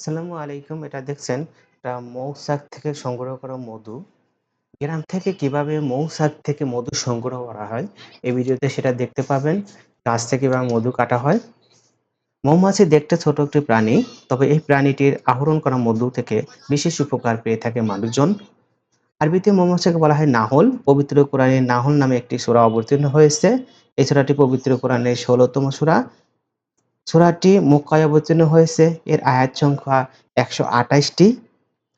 আসসালামু আলাইকুম। এটা দেখছেন এটা মৌচাক থেকে সংগ্রহ করা মধু। গ্রাম থেকে কিভাবে মৌচাক থেকে মধু সংগ্রহ করা হয়, এই ভিডিওতে সেটা দেখতে পাবেন। গাছ থেকে কিভাবে মধু কাটা হয়। মৌমাছি দেখতে ছোট একটি প্রাণী, তবে এই প্রাণীটির আহরণ করা মধু থেকে বিশেষ উপকার পেয়ে থাকে মানুষজন। আরবিতে মৌমাছিকে বলা হয় নাহল। পবিত্র কোরআনে নাহল নামে একটি সূরা অবতীর্ণ হয়েছে। এই সূরাটি পবিত্র কোরআনের ১৬তম সূরা। সূরাটি মক্কায় অবতীর্ণ হয়েছে। এর আয়াত সংখ্যা ১২৮ টি।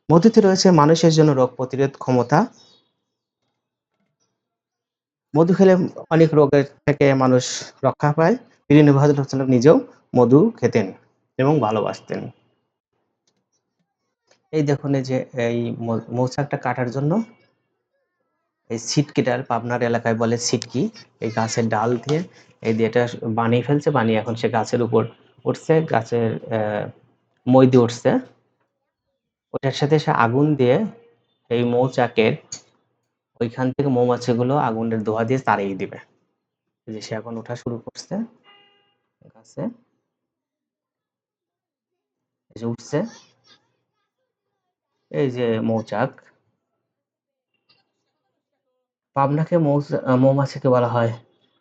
মধুতে রয়েছে মানুষের জন্য রোগ প্রতিরোধ ক্ষমতা। মধু খেলে অনেক রোগের থেকে মানুষ রক্ষা পায়। প্রিয় নবী হযরত রাসূলুল্লাহ নিজেও মধু খেতেন এবং ভালোবাসতেন। এই দেখুন এই যে এই মৌচাকটা কাটার জন্য এই ছিটকিটার পাবনার এলাকায় বলে ছিটকি, এই গাছের ডাল দিয়ে এই দিয়ে এটা বানিয়ে ফেলছে, বানিয়ে এখন সে গাছের উপর উঠছে, গাছের মই দিয়ে উঠছে। ওটার সাথে সে আগুন দিয়ে এই মৌচাকের ওইখান থেকে মৌমাছিগুলো আগুনের ধোঁয়া দিয়ে তাড়িয়ে দিবে। এই যে সে এখন ওঠা শুরু করছে গাছে, এই যে উঠছে, এই যে মৌচাক। পাবনাকে মৌমাছিকে বলা হয়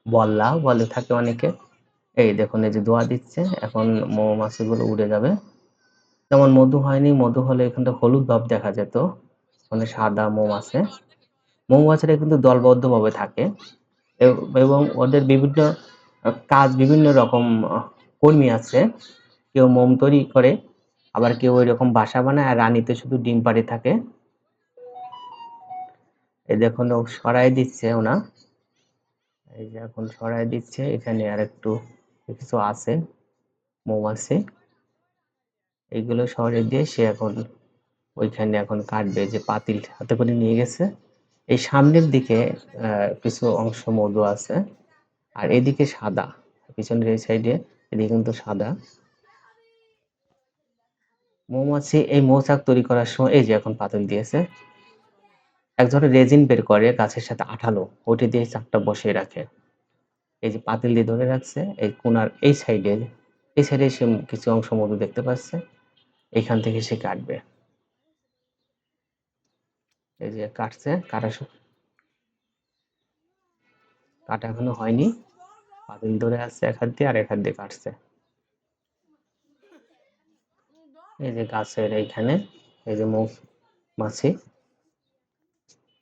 বল্লা বলে থাকে অনেকে। এই দেখুন এই যে ধোঁয়া দিচ্ছে, এখন মৌমাছিগুলো উড়ে যাবে। যেমন মধু হয়নি, মধু হলে এখানটা হলুদ ভাব দেখা যেত, মানে সাদা মোম আছে। মৌমাছিরা কিন্তু দলবদ্ধভাবে থাকে এবং ওদের বিভিন্ন কাজ, বিভিন্ন রকম কর্মী আছে। কেউ মোম তৈরি করে, আবার কেউ ওইরকম বাসা বানায়, আর রানীতে শুধু ডিম পাড়ে থাকে। এই দেখুন ও সরাই দিচ্ছে ওনা, এই যে এখন সরাই দিচ্ছে। এখানে আর একটু কিছু আছে মৌমাছি, এইগুলো সরিয়ে দিয়ে সে এখন ওইখানে এখন কাটবে। যে পাতিল হাতে করে নিয়ে গেছে। এই সামনের দিকে কিছু অংশ মধু আছে, আর এদিকে সাদা, পিছনের এই সাইডে এদিকে কিন্তু সাদা। মৌমাছি এই মৌচাক তৈরি করার সময় এই যে এখন পাতিল দিয়েছে, এক ধরনের রেজিন বের করে গাছের সাথে আঠালো, ওটি দিয়ে চাকটা বসিয়ে রাখে। এই যে পাতিল দিয়ে ধরে রাখছে, এই কোনার এই সাইডে সে কিছু অংশ মধু দেখতে পাচ্ছে, এইখান থেকে সে কাটবে। এই যে কাটছে, কাটা এখনো হয়নি, পাতিল ধরে আছে এক হাত দিয়ে, আর এক হাত দিয়ে কাটছে। এই যে গাছের এইখানে এই যে মৌমাছি,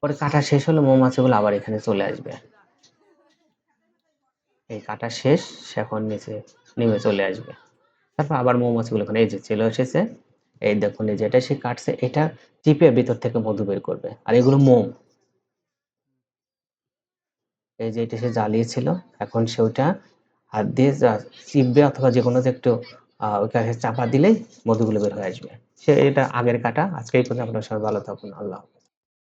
পরে কাটা শেষ হলে মৌমাছিগুলো আবার এখানে চলে আসবে। এই কাটা শেষ, সে এখন নিচে নেমে চলে আসবে। তারপর আবার মৌমাছিগুলো এখানে এই যে চলে এসেছে। এই দেখুন এই যেটা সে কাটছে, এটা চিপে ভিতর থেকে মধু বের করবে, আর এগুলো মোম। এই যে এটা সে জ্বালিয়েছিল, এখন সে ওটা হাত দিয়ে চিপবে, অথবা যে কোনো একটু ওইখানে চাপা দিলেই মধুগুলো বের হয়ে আসবে। সে এটা আগের কাটা। আজকে এই পর্যন্ত, আপনার সবাই ভালো থাকুন। আল্লাহ হাফেজ।